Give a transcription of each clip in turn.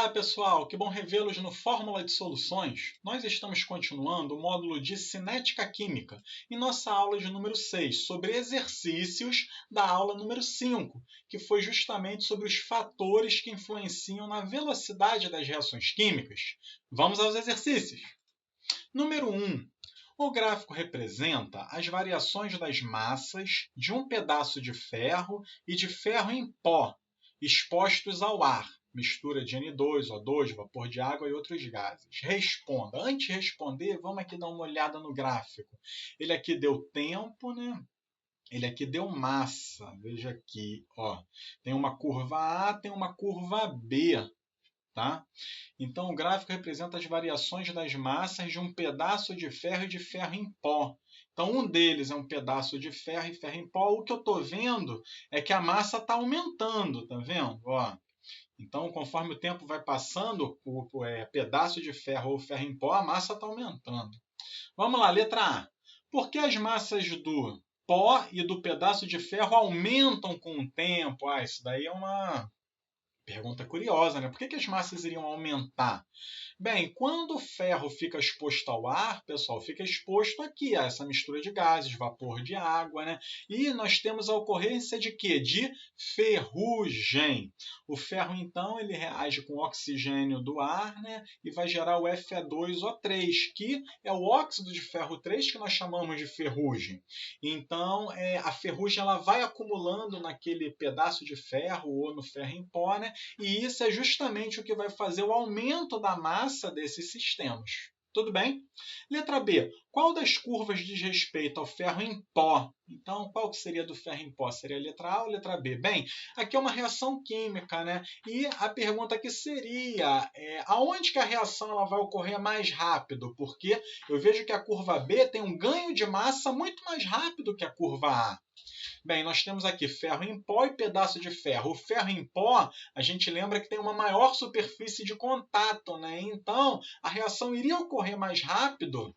Olá, pessoal! Que bom revê-los no Fórmula de Soluções. Nós estamos continuando o módulo de Cinética Química em nossa aula de número 6, sobre exercícios da aula número 5, que foi justamente sobre os fatores que influenciam na velocidade das reações químicas. Vamos aos exercícios. Número 1. O gráfico representa as variações das massas de um pedaço de ferro e de ferro em pó, expostos ao ar, mistura de N2, O2, vapor de água e outros gases. Responda. Antes de responder, vamos aqui dar uma olhada no gráfico. Ele aqui deu tempo, né? Ele aqui deu massa. Veja aqui, ó. Tem uma curva A, tem uma curva B. Tá? Então, o gráfico representa as variações das massas de um pedaço de ferro e de ferro em pó. Então, um deles é um pedaço de ferro e ferro em pó. O que eu estou vendo é que a massa está aumentando, tá vendo? Ó. Então, conforme o tempo vai passando, o pedaço de ferro ou ferro em pó, a massa está aumentando. Vamos lá, letra A. Por que as massas do pó e do pedaço de ferro aumentam com o tempo? Isso daí é uma pergunta curiosa, né? Por que as massas iriam aumentar? Bem, quando o ferro fica exposto ao ar, pessoal, fica exposto aqui a essa mistura de gases, vapor de água, né? E nós temos a ocorrência de quê? De ferrugem. O ferro, então, ele reage com o oxigênio do ar, né? E vai gerar o Fe2O3, que é o óxido de ferro 3 que nós chamamos de ferrugem. Então, a ferrugem ela vai acumulando naquele pedaço de ferro ou no ferro em pó, né? E isso é justamente o que vai fazer o aumento da massa desses sistemas. Tudo bem? Letra B. Qual das curvas diz respeito ao ferro em pó? Então, qual que seria do ferro em pó? Seria a letra A ou a letra B? Bem, aqui é uma reação química, né? E a pergunta aqui seria, aonde que a reação ela vai ocorrer mais rápido? Porque eu vejo que a curva B tem um ganho de massa muito mais rápido que a curva A. Bem, nós temos aqui ferro em pó e pedaço de ferro. O ferro em pó, a gente lembra que tem uma maior superfície de contato, né? Então, a reação iria ocorrer mais rápido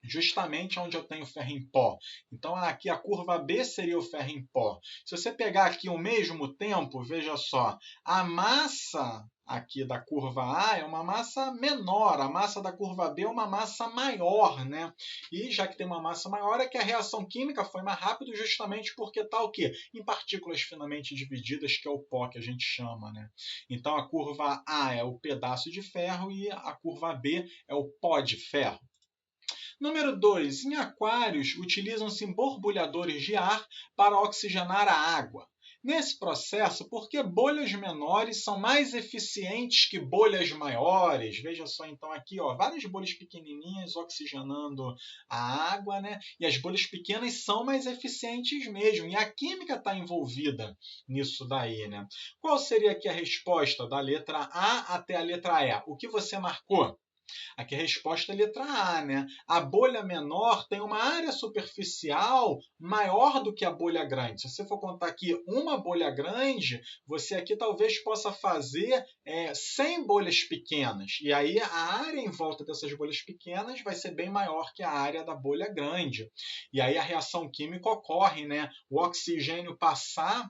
justamente onde eu tenho ferro em pó. Então, aqui a curva B seria o ferro em pó. Se você pegar aqui o mesmo tempo, veja só, a massa aqui da curva A é uma massa menor, a massa da curva B é uma massa maior, né? E já que tem uma massa maior, é que a reação química foi mais rápida justamente porque está o quê? Em partículas finamente divididas, que é o pó que a gente chama, né? Então, a curva A é o pedaço de ferro e a curva B é o pó de ferro. Número 2. Em aquários, utilizam-se borbulhadores de ar para oxigenar a água. Nesse processo, por que bolhas menores são mais eficientes que bolhas maiores? Veja só, então, aqui, ó, várias bolhas pequenininhas oxigenando a água, né? E as bolhas pequenas são mais eficientes mesmo. E a química está envolvida nisso daí, né? Qual seria aqui a resposta da letra A até a letra E? O que você marcou? Aqui a resposta é a letra A, né? A bolha menor tem uma área superficial maior do que a bolha grande. Se você for contar aqui uma bolha grande, você aqui talvez possa fazer 100 bolhas pequenas. E aí a área em volta dessas bolhas pequenas vai ser bem maior que a área da bolha grande. E aí a reação química ocorre, né? O oxigênio passar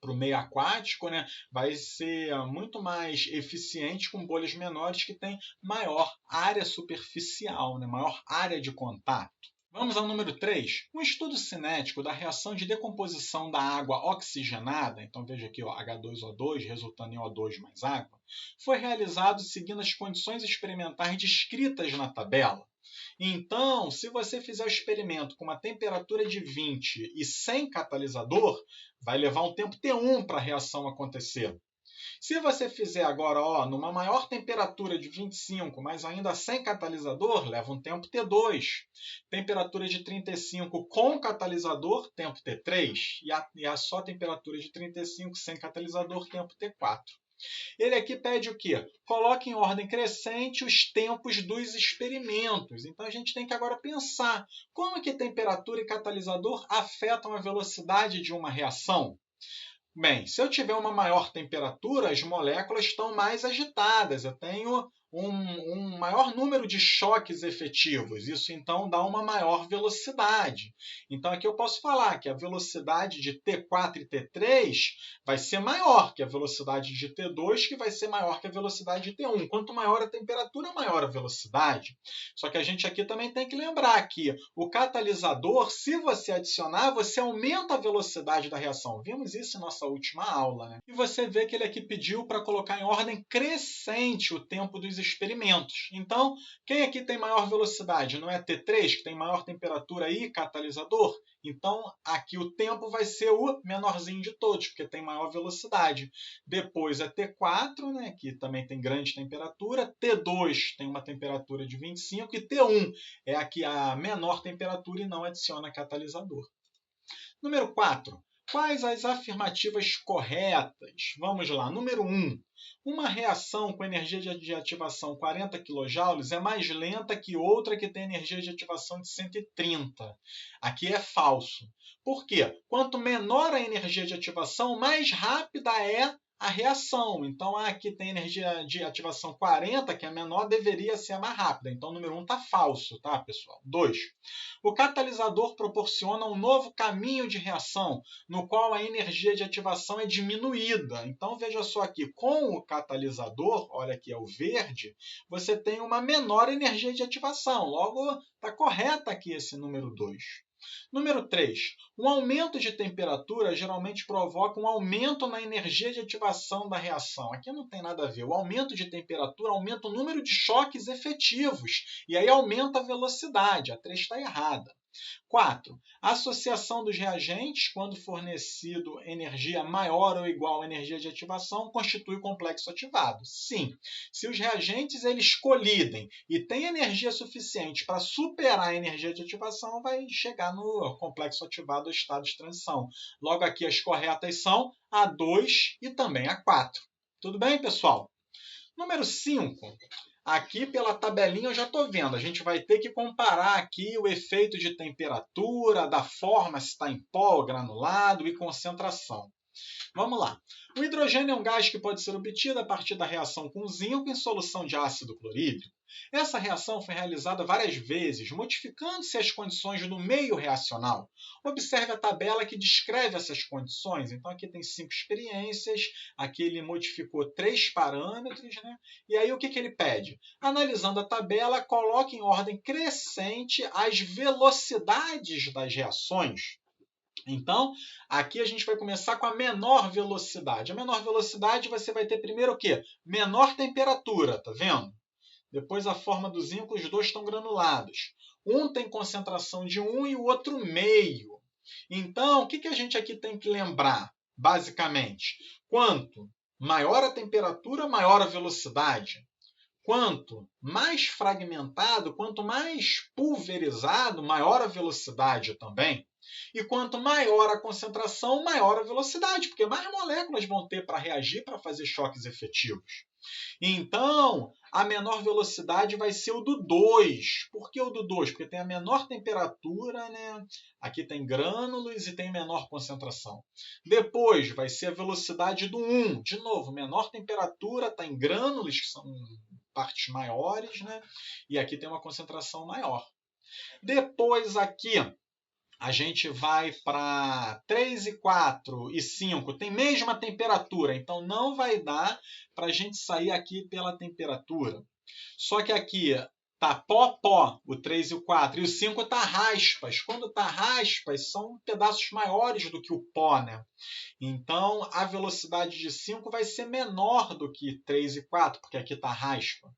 para o meio aquático, né, vai ser muito mais eficiente com bolhas menores que têm maior área superficial, né, maior área de contato. Vamos ao número 3. Um estudo cinético da reação de decomposição da água oxigenada, então veja aqui, ó, H2O2 resultando em O2 mais água, foi realizado seguindo as condições experimentais descritas na tabela. Então, se você fizer o experimento com uma temperatura de 20 e sem catalisador, vai levar um tempo T1 para a reação acontecer. Se você fizer agora numa maior temperatura de 25, mas ainda sem catalisador, leva um tempo T2. Temperatura de 35 com catalisador, tempo T3. E a só temperatura de 35 sem catalisador, tempo T4. Ele aqui pede o quê? Coloque em ordem crescente os tempos dos experimentos. Então, a gente tem que agora pensar como é que temperatura e catalisador afetam a velocidade de uma reação. Bem, se eu tiver uma maior temperatura, as moléculas estão mais agitadas. Eu tenho um maior número de choques efetivos. Isso, então, dá uma maior velocidade. Então, aqui eu posso falar que a velocidade de T4 e T3 vai ser maior que a velocidade de T2, que vai ser maior que a velocidade de T1. Quanto maior a temperatura, maior a velocidade. Só que a gente aqui também tem que lembrar que o catalisador, se você adicionar, você aumenta a velocidade da reação. Vimos isso em nossa última aula, né? E você vê que ele aqui pediu para colocar em ordem crescente o tempo dos experimentos. Então, quem aqui tem maior velocidade? Não é T3, que tem maior temperatura e catalisador? Então, aqui o tempo vai ser o menorzinho de todos, porque tem maior velocidade. Depois é T4, né, que também tem grande temperatura. T2 tem uma temperatura de 25 e T1 é aqui a menor temperatura e não adiciona catalisador. Número 4. Quais as afirmativas corretas? Vamos lá. Número 1. Uma reação com energia de ativação 40 kJ é mais lenta que outra que tem energia de ativação de 130. Aqui é falso. Por quê? Quanto menor a energia de ativação, mais rápida é a reação. Então, aqui tem energia de ativação 40, que é menor, deveria ser a mais rápida. Então, o número 1 está falso, tá, pessoal? 2. O catalisador proporciona um novo caminho de reação, no qual a energia de ativação é diminuída. Então, veja só aqui, com o catalisador, olha aqui, é o verde, você tem uma menor energia de ativação. Logo, está correto aqui esse número 2. Número 3. Um aumento de temperatura geralmente provoca um aumento na energia de ativação da reação. Aqui não tem nada a ver. O aumento de temperatura aumenta o número de choques efetivos e aí aumenta a velocidade. A 3 está errada. 4. A associação dos reagentes, quando fornecido energia maior ou igual à energia de ativação, constitui complexo ativado. Sim, se os reagentes eles colidem e têm energia suficiente para superar a energia de ativação, vai chegar no complexo ativado ou estado de transição. Logo aqui as corretas são a 2 e também a 4. Tudo bem, pessoal? Número 5. Aqui pela tabelinha eu já estou vendo, a gente vai ter que comparar aqui o efeito de temperatura, da forma se está em pó, granulado e concentração. Vamos lá. O hidrogênio é um gás que pode ser obtido a partir da reação com zinco em solução de ácido clorídrico. Essa reação foi realizada várias vezes, modificando-se as condições do meio reacional. Observe a tabela que descreve essas condições. Então, aqui tem 5 experiências, aqui ele modificou 3 parâmetros, né? E aí o que ele pede? Analisando a tabela, coloque em ordem crescente as velocidades das reações. Então, aqui a gente vai começar com a menor velocidade. A menor velocidade você vai ter primeiro o quê? Menor temperatura, tá vendo? Depois a forma do zinco, os dois estão granulados. Um tem concentração de 1 e o outro meio. Então, o que a gente aqui tem que lembrar, basicamente? Quanto maior a temperatura, maior a velocidade. Quanto mais fragmentado, quanto mais pulverizado, maior a velocidade também. E quanto maior a concentração, maior a velocidade, porque mais moléculas vão ter para reagir, para fazer choques efetivos. Então, a menor velocidade vai ser o do 2. Por que o do 2? Porque tem a menor temperatura, né? Aqui tem grânulos e tem menor concentração. Depois, vai ser a velocidade do 1. De novo, menor temperatura, está em grânulos, que são partes maiores, né? E aqui tem uma concentração maior. Depois, aqui, a gente vai para 3 e 4 e 5, tem mesma temperatura, então não vai dar para a gente sair aqui pela temperatura. Só que aqui está pó, o 3 e o 4, e o 5 está raspas. Quando está raspas, são pedaços maiores do que o pó, né? Então, a velocidade de 5 vai ser menor do que 3 e 4, porque aqui está raspa.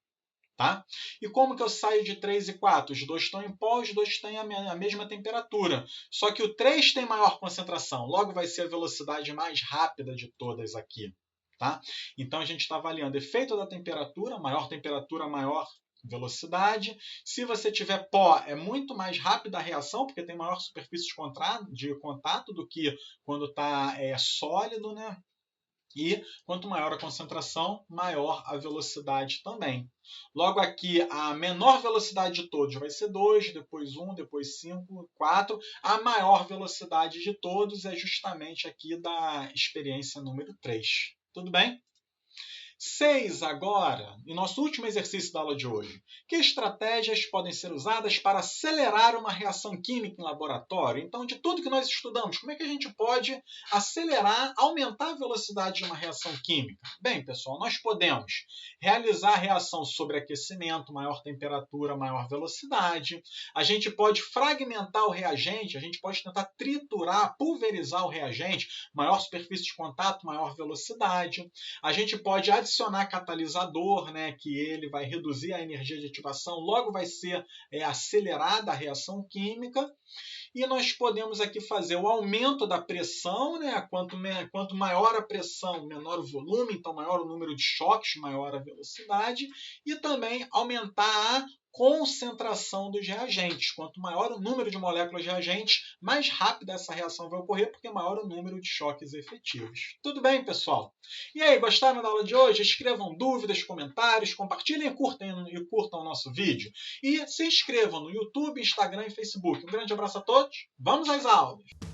Tá? E como que eu saio de 3 e 4? Os dois estão em pó, os dois têm a mesma temperatura. Só que o 3 tem maior concentração, logo vai ser a velocidade mais rápida de todas aqui. Tá? Então, a gente está avaliando efeito da temperatura, maior velocidade. Se você tiver pó, é muito mais rápida a reação, porque tem maior superfície de contato do que quando está sólido, né? E quanto maior a concentração, maior a velocidade também. Logo aqui, a menor velocidade de todos vai ser 2, depois 1, depois 5, 4. A maior velocidade de todos é justamente aqui da experiência número 3. Tudo bem? 6 agora, e nosso último exercício da aula de hoje. Que estratégias podem ser usadas para acelerar uma reação química em laboratório? Então, de tudo que nós estudamos, como é que a gente pode acelerar, aumentar a velocidade de uma reação química? Bem, pessoal, nós podemos realizar a reação sobre aquecimento, maior temperatura, maior velocidade. A gente pode fragmentar o reagente, a gente pode tentar triturar, pulverizar o reagente, maior superfície de contato, maior velocidade. A gente pode adicionar catalisador, né, que ele vai reduzir a energia de ativação, logo vai ser acelerada a reação química. E nós podemos aqui fazer o aumento da pressão, né? Quanto maior a pressão, menor o volume, então maior o número de choques, maior a velocidade, e também aumentar a concentração dos reagentes. Quanto maior o número de moléculas de reagentes, mais rápida essa reação vai ocorrer, porque maior o número de choques efetivos. Tudo bem, pessoal? E aí, gostaram da aula de hoje? Escrevam dúvidas, comentários, compartilhem e curtam o nosso vídeo. E se inscrevam no YouTube, Instagram e Facebook. Um grande abraço a todos. Vamos às aulas!